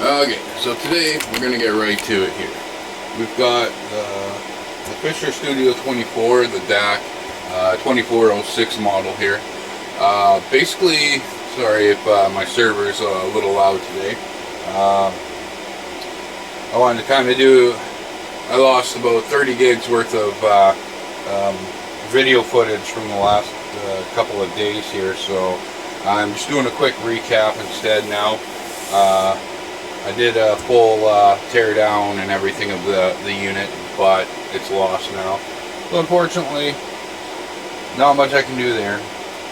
Okay, so today we're going to get right to it here. We've got the Fisher Studio 24, the dac-2406 model here. Basically, sorry if my server is a little loud today. I wanted to kind of I lost about 30 gigs worth of video footage from the last couple of days here, so I'm just doing a quick recap instead now. I did a full tear down and everything of the unit, but it's lost now. So unfortunately, not much I can do there.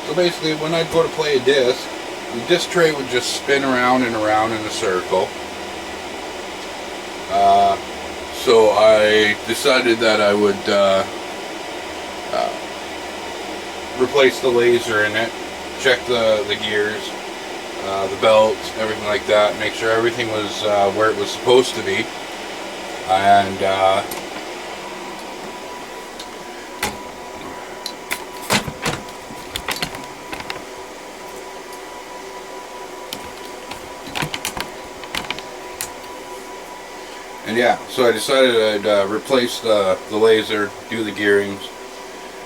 So basically, when I'd go to play a disc, the disc tray would just spin around and around in a circle. So I decided that I would replace the laser in it, check the gears, the belt, everything like that, make sure everything was where it was supposed to be, and yeah, so I decided I'd replace the laser, do the gearings,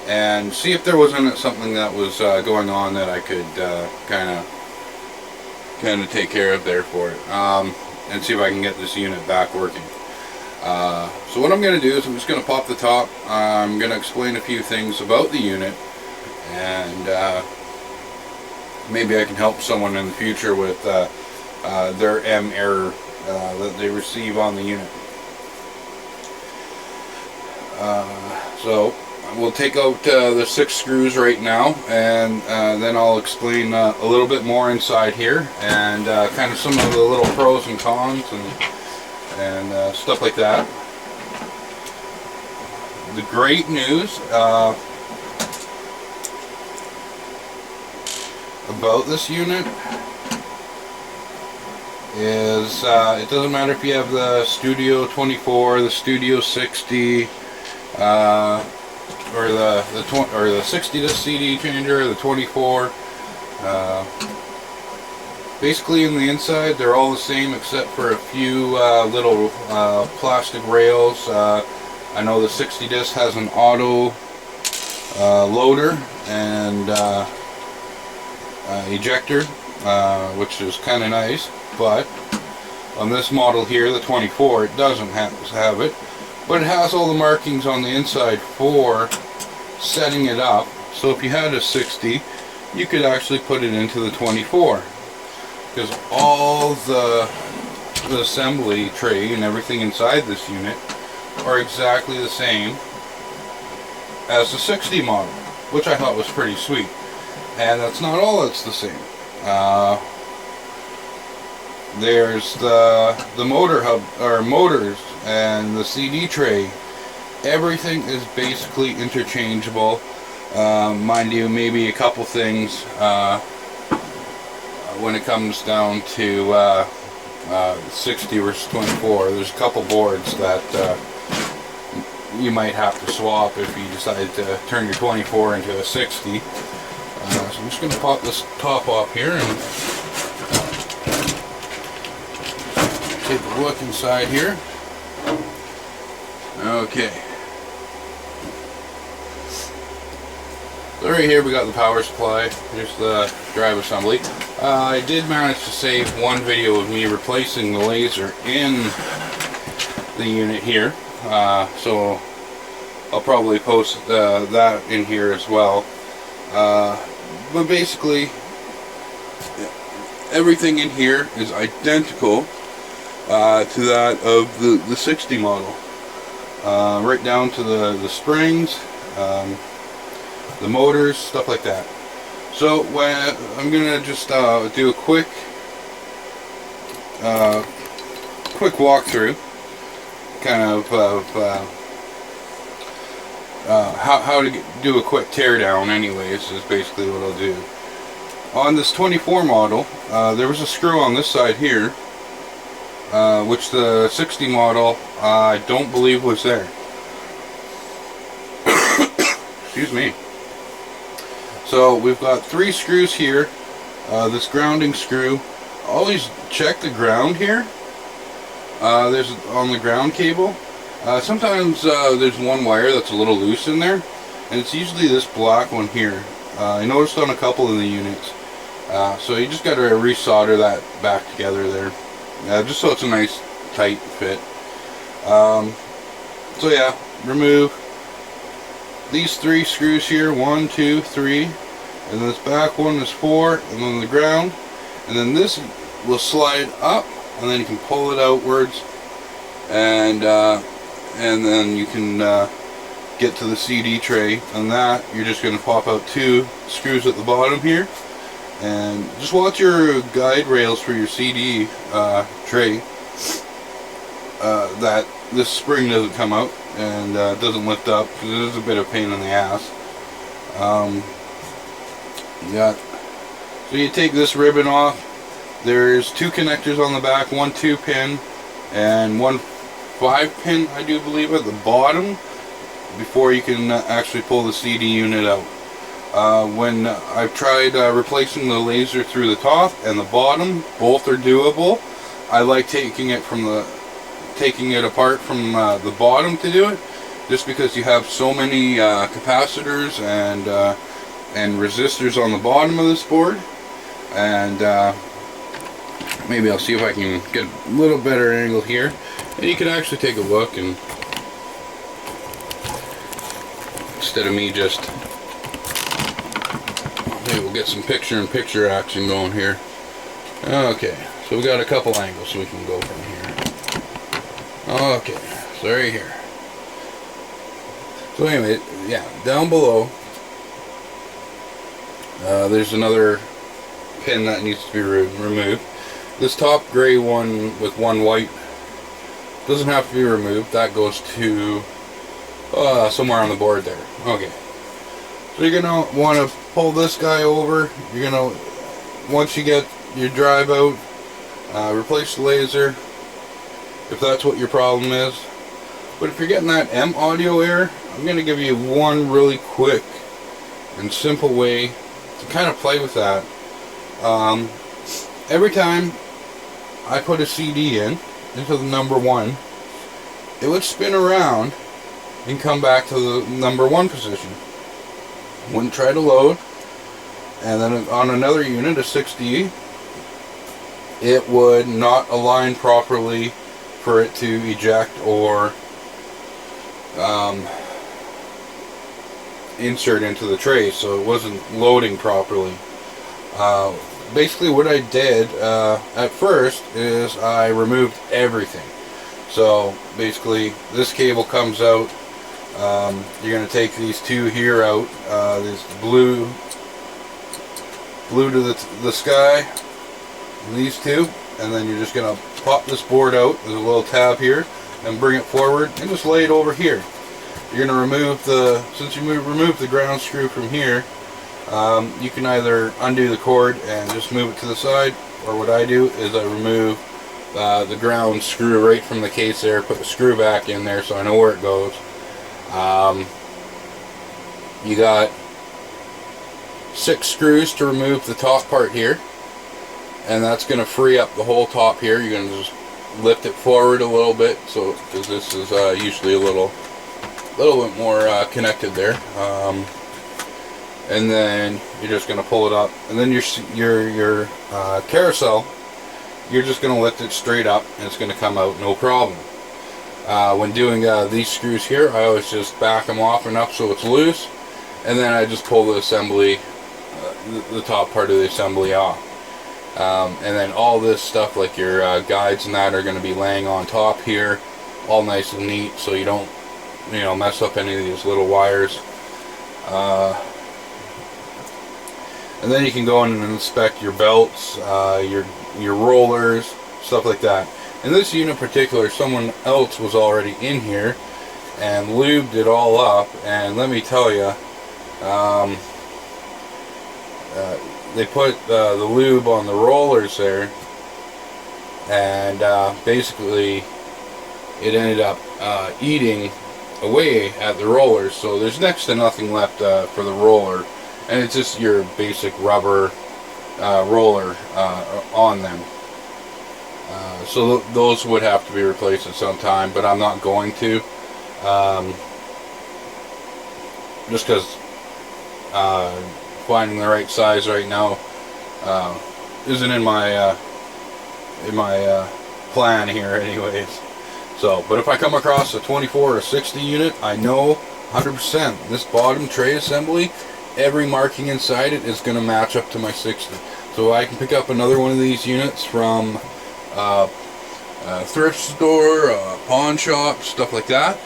and see if there wasn't something that was going on that I could kind of take care of there for it, and see if I can get this unit back working. So what I'm going to do is I'm just going to pop the top. I'm going to explain a few things about the unit, and maybe I can help someone in the future with their M error that they receive on the unit. So we'll take out the 6 screws right now, and then I'll explain a little bit more inside here, and kind of some of the little pros and cons and stuff like that. The great news about this unit is it doesn't matter if you have the Studio 24, the Studio 60, or the 60 disc CD changer, or the 24. Basically, in the inside, they're all the same except for a few little plastic rails. I know the 60 disc has an auto loader and ejector, which is kind of nice. But on this model here, the 24, it doesn't have it. But it has all the markings on the inside for setting it up. So if you had a 60, you could actually put it into the 24. Because all the assembly tray and everything inside this unit are exactly the same as the 60 model, which I thought was pretty sweet. And that's not all that's the same. There's the motor hub, or motors, and the CD tray. Everything is basically interchangeable. Mind you, maybe a couple things when it comes down to 60 versus 24. There's a couple boards that you might have to swap if you decide to turn your 24 into a 60. So I'm just going to pop this top off here and take a look inside here. Okay. So right here we got the power supply. Here's the drive assembly. I did manage to save one video of me replacing the laser in the unit here. So I'll probably post that in here as well. But basically, everything in here is identical to that of the 60 model, right down to the springs, the motors, stuff like that. So I'm gonna just do a quick walkthrough, kind of how to do a quick teardown. Anyways, is basically what I'll do. On this 24 model, there was a screw on this side here, which the 60 model I don't believe was there. Excuse me. So we've got 3 screws here. This grounding screw. Always check the ground here. There's on the ground cable. Sometimes there's one wire that's a little loose in there, and it's usually this black one here. I noticed on a couple of the units. So you just got to resolder that back together there, just so it's a nice tight fit. So yeah, remove these 3 screws here, 1, 2, 3, and then this back one is 4, and then the ground, and then this will slide up, and then you can pull it outwards, and then you can get to the CD tray. And that you're just going to pop out 2 screws at the bottom here, and just watch your guide rails for your CD tray, that this spring doesn't come out and doesn't lift up, because it is a bit of a pain in the ass. Yeah. So you take this ribbon off. There's 2 connectors on the back, one 2-pin and one 5-pin, I do believe, at the bottom, before you can actually pull the CD unit out. When I've tried replacing the laser through the top and the bottom, both are doable. I like taking it apart from the bottom to do it, just because you have so many capacitors and resistors on the bottom of this board. And maybe I'll see if I can get a little better angle here, and you can actually take a look, and instead of me just, maybe we'll get some picture-in-picture action going here. Okay, so we got a couple angles we can go from here. Okay, so right here. So anyway, yeah, down below, there's another pin that needs to be removed. This top gray one with one white doesn't have to be removed. That goes to somewhere on the board there. Okay. So you're going to want to pull this guy over. You're going to, once you get your drive out, replace the laser, if that's what your problem is. But if you're getting that M audio error, I'm going to give you one really quick and simple way to kind of play with that. Every time I put a CD into the number 1, it would spin around and come back to the number 1 position. Wouldn't try to load, and then on another unit, a 6D, it would not align properly for it to eject or insert into the tray, so it wasn't loading properly. Basically what I did at first is I removed everything. So basically this cable comes out. You're going to take these 2 here out. This blue to the sky, and these 2, and then you're just going to pop this board out. There's a little tab here, and bring it forward and just lay it over here. You're going to remove since you remove the ground screw from here, you can either undo the cord and just move it to the side, or what I do is I remove the ground screw right from the case there, put the screw back in there so I know where it goes. You got 6 screws to remove the top part here, and that's going to free up the whole top here. You're going to just lift it forward a little bit, so because this is usually a little bit more connected there. And then you're just going to pull it up, and then your carousel, you're just going to lift it straight up, and it's going to come out no problem. When doing these screws here, I always just back them off enough so it's loose, and then I just pull the assembly, the top part of the assembly off. And then all this stuff like your guides and that are going to be laying on top here, all nice and neat, so you don't mess up any of these little wires. And then you can go in and inspect your belts, your rollers, stuff like that. In this unit in particular, someone else was already in here and lubed it all up, and let me tell you, they put the lube on the rollers there, and basically it ended up eating away at the rollers, so there's next to nothing left for the roller, and it's just your basic rubber roller on them. So those would have to be replaced at some time, but I'm not going to. Just because finding the right size right now isn't in my plan here anyways. So, but if I come across a 24 or 60 unit, I know 100% this bottom tray assembly, every marking inside it is going to match up to my 60. So I can pick up another one of these units from a thrift store, a pawn shop, stuff like that,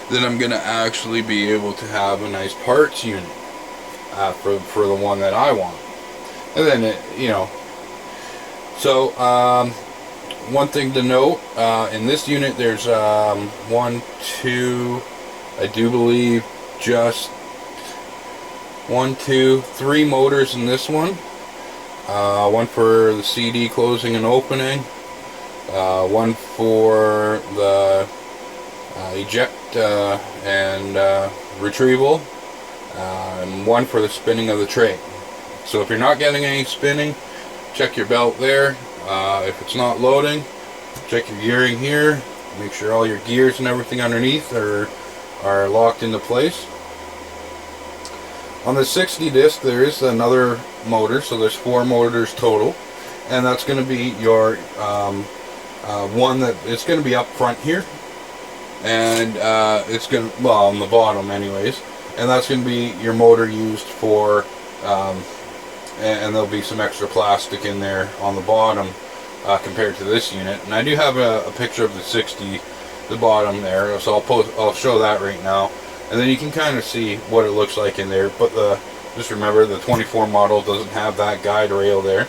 then I'm going to actually be able to have a nice parts unit for the one that I want. And then, you know, so one thing to note, in this unit there's one, two, I do believe just 1, 2, 3 motors in this one. One for the CD closing and opening, one for the eject and retrieval, and one for the spinning of the tray. So if you're not getting any spinning, check your belt there. If it's not loading, check your gearing here. Make sure all your gears and everything underneath are locked into place. On the 60 disc there is another motor, so there's 4 motors total, and that's going to be your one that it's going to be up front here, and it's going to, well, on the bottom anyways, and that's going to be your motor used for and there'll be some extra plastic in there on the bottom compared to this unit. And I do have a picture of the 60, the bottom there, so I'll show that right now, and then you can kind of see what it looks like in there. But just remember, the 24 model doesn't have that guide rail there,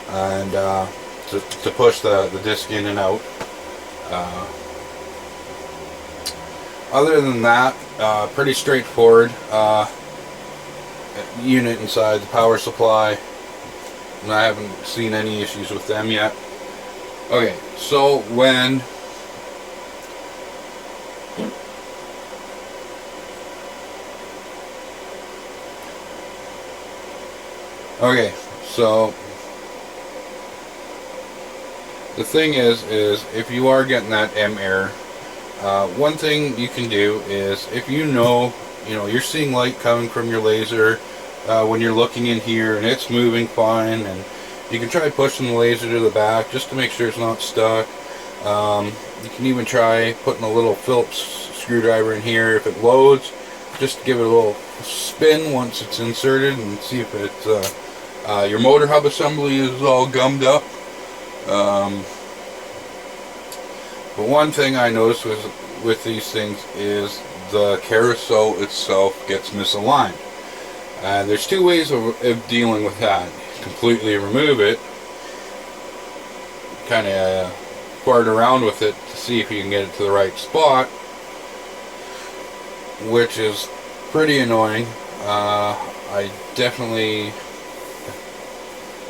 and to push the disc in and out. Other than that, pretty straightforward unit inside. The power supply, and I haven't seen any issues with them yet. Okay, so when the thing is if you are getting that M error, one thing you can do is, if you know you're seeing light coming from your laser when you're looking in here and it's moving fine, and you can try pushing the laser to the back just to make sure it's not stuck. You can even try putting a little Phillips screwdriver in here. If it loads, just give it a little spin once it's inserted and see if it's your motor hub assembly is all gummed up. But one thing I noticed with these things is the carousel itself gets misaligned. There's 2 ways of dealing with that. Completely remove it, kind of fart around with it to see if you can get it to the right spot, which is pretty annoying. I definitely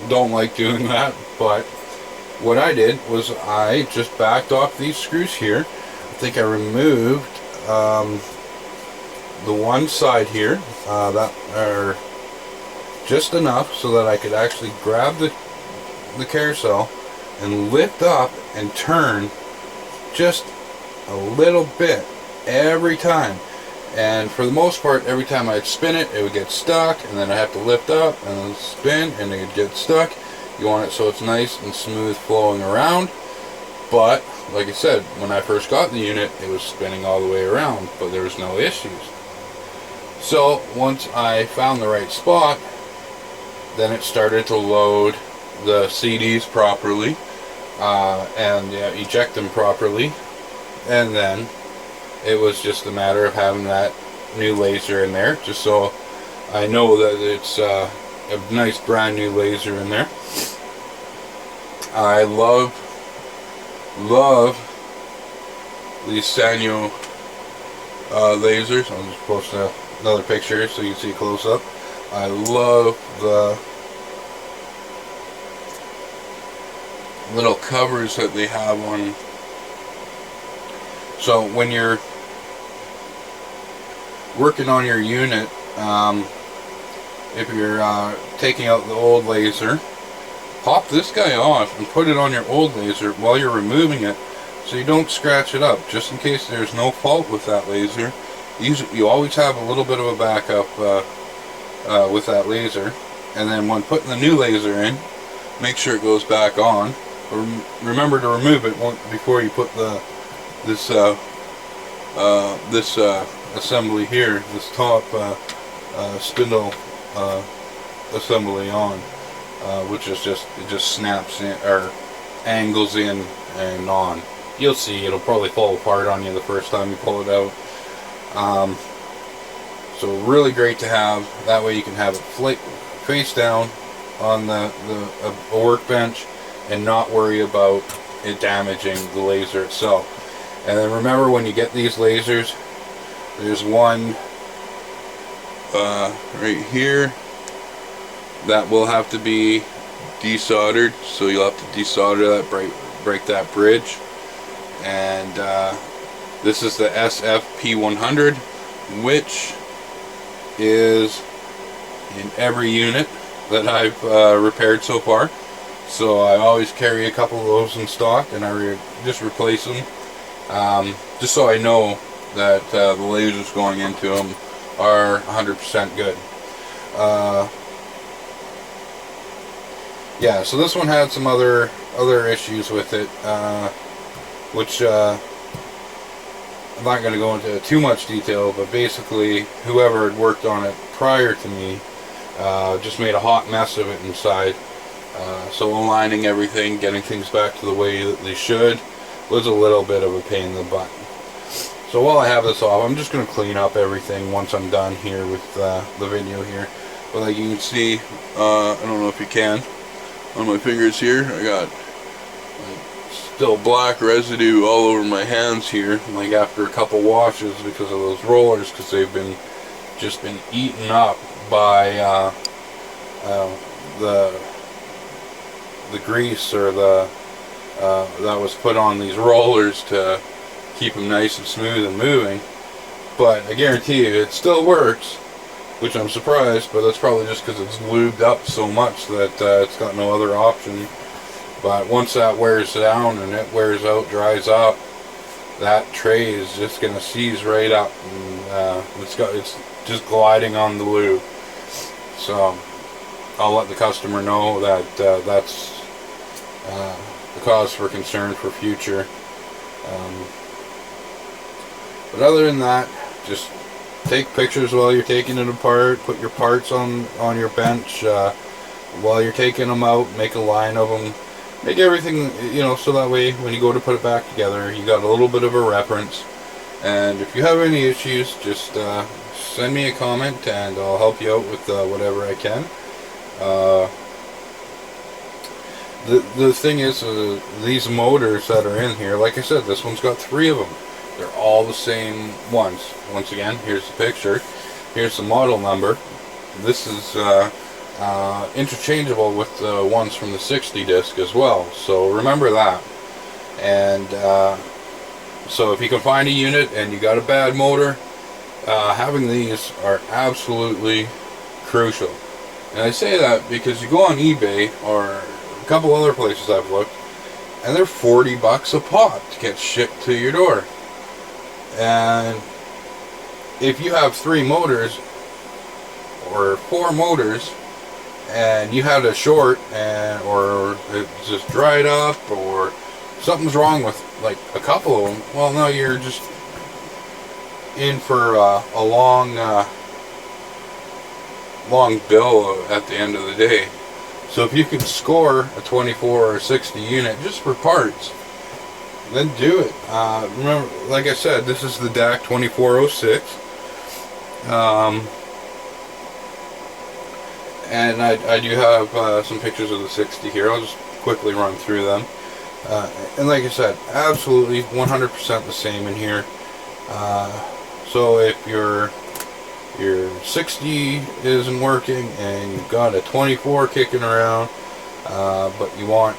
don't like doing that, but what I did was I just backed off these screws here. I think I removed the one side here that are just enough so that I could actually grab the carousel and lift up and turn just a little bit every time. And for the most part, every time I'd spin it, it would get stuck, and then I have to lift up and then spin, and it would get stuck. You want it so it's nice and smooth flowing around. But like I said, when I first got the unit, it was spinning all the way around, but there was no issues. So once I found the right spot, then it started to load the CDs properly and eject them properly, and then it was just a matter of having that new laser in there, just so I know that it's a nice brand new laser in there. I love these Sanyo lasers. I'll just post another picture so you can see a close up. I love the little covers that they have on. So when you're working on your unit, if you're taking out the old laser, pop top this guy off and put it on your old laser while you're removing it, so you don't scratch it up, just in case there's no fault with that laser. You always have a little bit of a backup with that laser. And then when putting the new laser in, make sure it goes back on. Remember to remove it before you put this assembly here, this top spindle assembly on, which is it just snaps in or angles in and on. You'll see it'll probably fall apart on you the first time you pull it out. So really great to have. That way you can have it face down on a workbench and not worry about it damaging the laser itself. And then remember, when you get these lasers, there's one right here that will have to be desoldered, so you'll have to desolder that, break that bridge. And this is the SFP100, which is in every unit that I've repaired so far. So I always carry a couple of those in stock, and I just replace them, just so I know that the lasers going into them are 100% good. Yeah, so this one had some other issues with it, which I'm not going to go into too much detail, but basically whoever had worked on it prior to me just made a hot mess of it inside. So aligning everything, getting things back to the way that they should, was a little bit of a pain in the butt. So while I have this off, I'm just going to clean up everything once I'm done here with the video here. But like you can see, I don't know if you can, on my fingers here, I got still black residue all over my hands here, like after a couple washes because of those rollers, because they've just been eaten up by the grease or that was put on these rollers to keep them nice and smooth and moving. But I guarantee you it still works, which I'm surprised, but that's probably just because it's lubed up so much that it's got no other option. But once that wears down and it wears out, dries up, that tray is just going to seize right up, and it's just gliding on the lube. So I'll let the customer know that that's the cause for concern for future. But other than that, just take pictures while you're taking it apart. Put your parts on your bench while you're taking them out. Make a line of them. Make everything, so that way when you go to put it back together, you got a little bit of a reference. And if you have any issues, just send me a comment and I'll help you out with whatever I can. The thing is, these motors that are in here, like I said, this one's got 3 of them. They're all the same ones. Once again, here's the picture. Here's the model number. This is interchangeable with the ones from the 60 disc as well. So remember that. And so if you can find a unit and you got a bad motor, having these are absolutely crucial. And I say that because you go on eBay or a couple other places I've looked, and they're $40 a pop to get shipped to your door. And if you have 3 motors or 4 motors and you had a short or it just dried up or something's wrong with like a couple of them, well, now you're just in for a long bill at the end of the day. So if you can score a 24 or 60 unit just for parts, then do it. Remember, like I said, this is the dac-2406. And I do have some pictures of the 60 here. I'll just quickly run through them. And like I said, absolutely 100% the same in here. So if your 60 isn't working and you've got a 24 kicking around, but you want,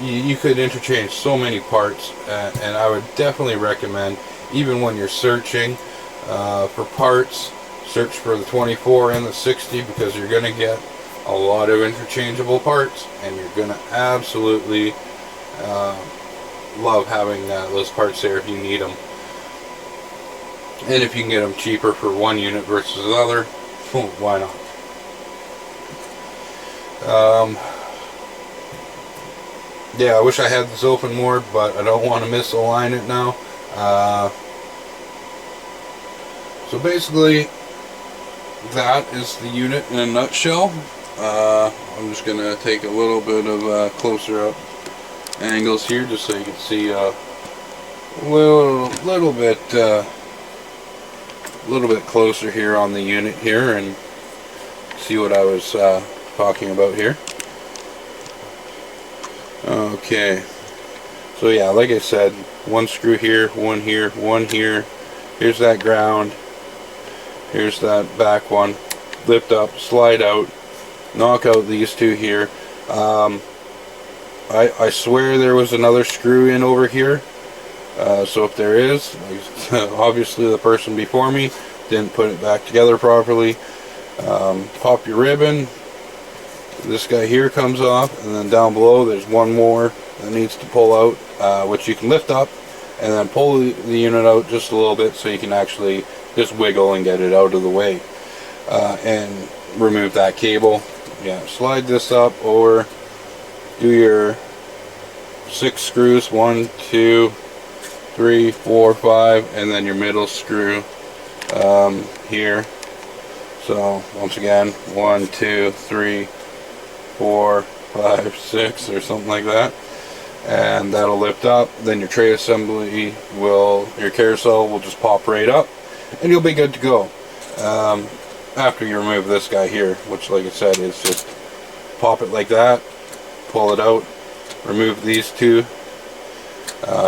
you could interchange so many parts, and I would definitely recommend, even when you're searching for parts, search for the 24 and the 60, because you're going to get a lot of interchangeable parts, and you're gonna absolutely love having those parts there if you need them. And if you can get them cheaper for one unit versus another, why not? Yeah, I wish I had this open more, but I don't want to misalign it now. So basically, that is the unit in a nutshell. I'm just going to take a little bit of closer up angles here, just so you can see a little bit closer here on the unit here, and see what I was talking about here. Okay, so yeah, like I said, one screw here, one here, one here. Here's that ground. Here's that back one. Lift up, slide out, knock out these two here. I swear there was another screw in over here. So if there is, obviously the person before me didn't put it back together properly. Pop your ribbon. This guy here comes off, and then down below there's one more that needs to pull out, which you can lift up and then pull the unit out just a little bit, so you can actually just wiggle and get it out of the way, and remove that cable. Yeah, slide this up, or do your 6 screws, 1, 2, 3, 4, 5, and then your middle screw here. So once again, 1, 2, 3, 4, 5, 6, or something like that, and that'll lift up. Then your tray assembly your carousel will just pop right up, and you'll be good to go. After you remove this guy here, which, like I said, is just pop it like that, pull it out, remove these two.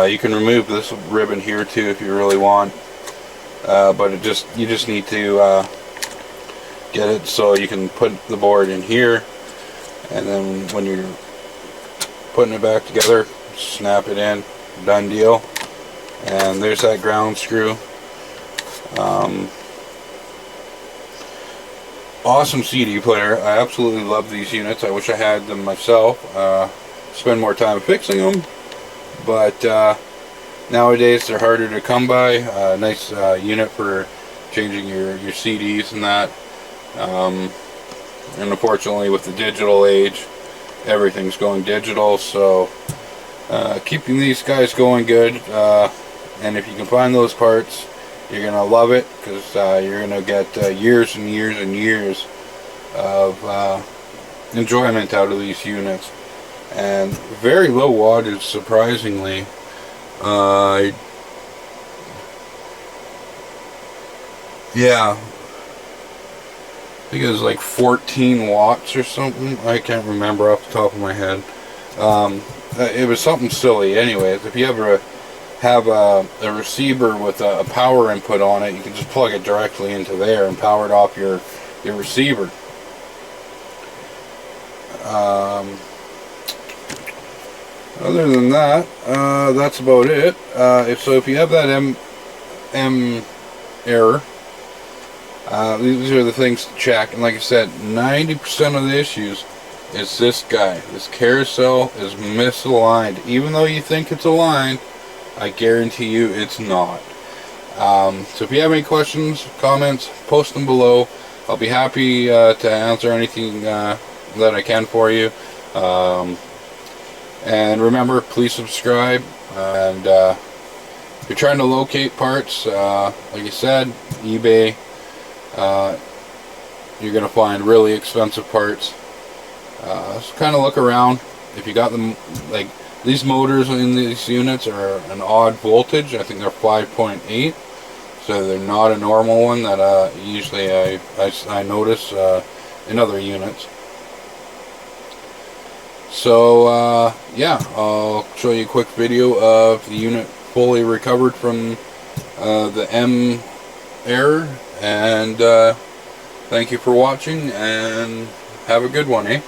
You can remove this ribbon here too if you really want, but you just need to get it so you can put the board in here, and then when you're putting it back together, snap it in. Done deal. And there's that ground screw. Awesome CD player. I absolutely love these units. I wish I had them myself. Spend more time fixing them, but nowadays they're harder to come by. Nice unit for changing your CDs and that. And unfortunately, with the digital age, everything's going digital, so keeping these guys going good. And if you can find those parts, you're gonna love it, because you're gonna get years and years and years of enjoyment out of these units. And very low wattage, surprisingly. Yeah, I think it was like 14 watts or something. I can't remember off the top of my head. It was something silly. Anyways, if you ever have a receiver with a power input on it, you can just plug it directly into there and power it off your receiver. Other than that, that's about it. If you have that M error, these are the things to check. And like I said, 90% of the issues is this guy. This carousel is misaligned. Even though you think it's aligned, I guarantee you it's not. So if you have any questions, comments, post them below. I'll be happy to answer anything that I can for you. And remember, please subscribe. And if you're trying to locate parts, like I said, eBay, you're going to find really expensive parts. So kind of look around. If you got them, like these motors in these units are an odd voltage. I think they're 5.8, so they're not a normal one that usually I notice in other units. So yeah, I'll show you a quick video of the unit fully recovered from the M error. And thank you for watching, and have a good one, eh?